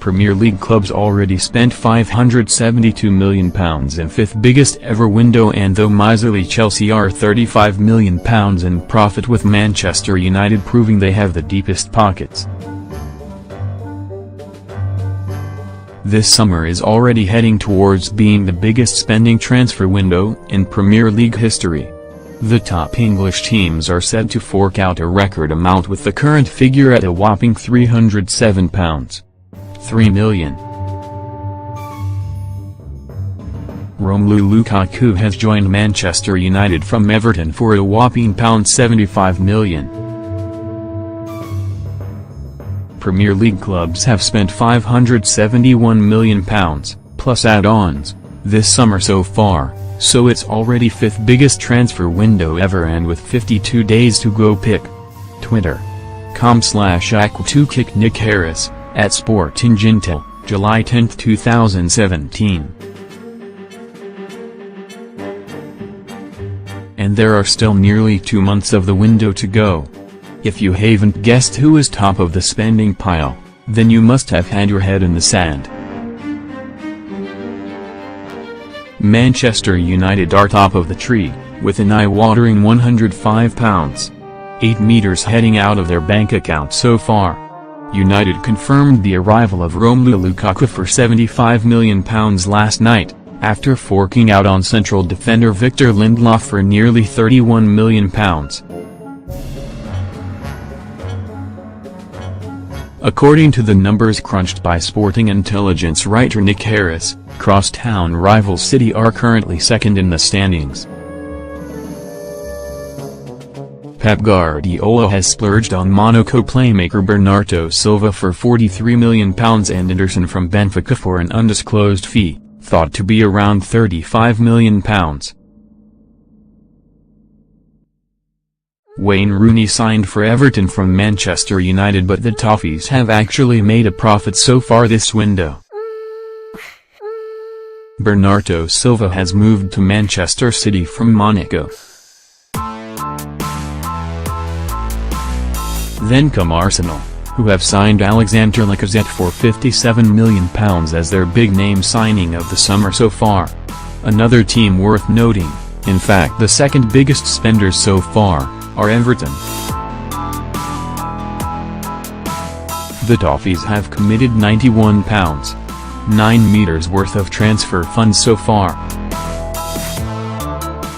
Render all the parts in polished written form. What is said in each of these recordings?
Premier League clubs already spent £572 million in fifth biggest ever window, and though miserly Chelsea are £35 million in profit, with Manchester United proving they have the deepest pockets. This summer is already heading towards being the biggest spending transfer window in Premier League history. The top English teams are said to fork out a record amount, with the current figure at a whopping £307.3 million. Romelu Lukaku has joined Manchester United from Everton for a whopping £75 million. Premier League clubs have spent £571 million, plus add-ons, this summer so far, so it's already fifth biggest transfer window ever, and with 52 days to go. Pick Twitter.com/Aqua2Kick Nick Harris, @SportingIntel, July 10, 2017. And there are still nearly 2 months of the window to go. If you haven't guessed who is top of the spending pile, then you must have had your head in the sand. Manchester United are top of the tree, with an eye-watering £105.8 million heading out of their bank account so far. United confirmed the arrival of Romelu Lukaku for £75 million last night, after forking out on central defender Victor Lindelof for nearly £31 million. According to the numbers crunched by Sporting Intelligence writer Nick Harris, crosstown rival City are currently second in the standings. Pep Guardiola has splurged on Monaco playmaker Bernardo Silva for £43 million and Anderson from Benfica for an undisclosed fee, thought to be around £35 million. Wayne Rooney signed for Everton from Manchester United, but the Toffees have actually made a profit so far this window. Bernardo Silva has moved to Manchester City from Monaco. Then come Arsenal, who have signed Alexander Lacazette for £57 million as their big-name signing of the summer so far. Another team worth noting, in fact the second biggest spenders so far, are Everton. The Toffees have committed £91.9 million worth of transfer funds so far.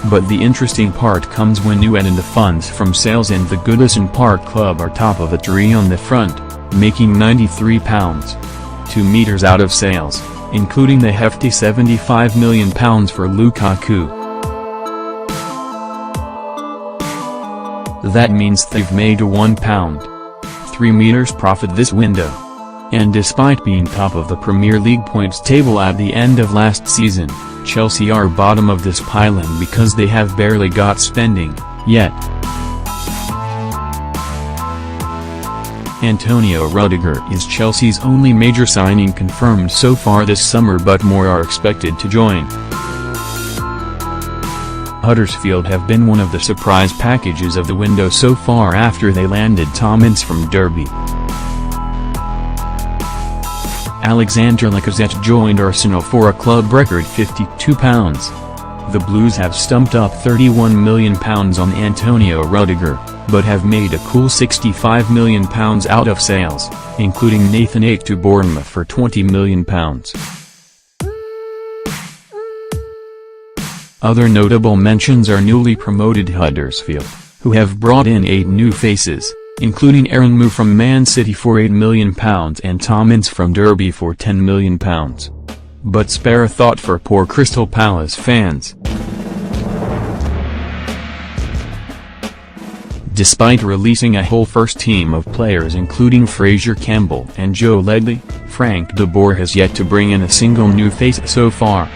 But the interesting part comes when you add in the funds from sales, and the Goodison Park Club are top of the tree on the front, making £93.2 million out of sales, including the hefty £75 million for Lukaku. That means they've made a £1.3 million profit this window. And despite being top of the Premier League points table at the end of last season, Chelsea are bottom of this pile because they have barely got spending, yet. Antonio Rudiger is Chelsea's only major signing confirmed so far this summer, but more are expected to join. Huddersfield have been one of the surprise packages of the window so far after they landed Thomas from Derby. Alexander Lacazette joined Arsenal for a club record £52. The Blues have stumped up £31 million on Antonio Rudiger, but have made a cool £65 million out of sales, including Nathan Ake to Bournemouth for £20 million. Other notable mentions are newly promoted Huddersfield, who have brought in 8 new faces, including Aaron Moore from Man City for £8 million and Thomas from Derby for £10 million. But spare a thought for poor Crystal Palace fans. Despite releasing a whole first team of players including Fraser Campbell and Joe Ledley, Frank de Boer has yet to bring in a single new face so far.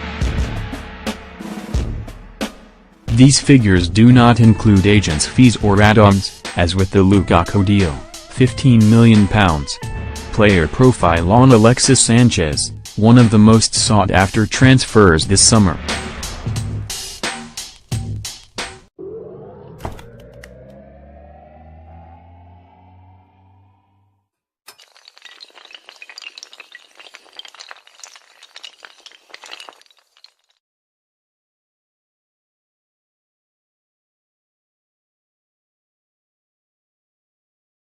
These figures do not include agents' fees or add-ons, as with the Lukaku deal, £15 million. Player profile on Alexis Sanchez, one of the most sought-after transfers this summer.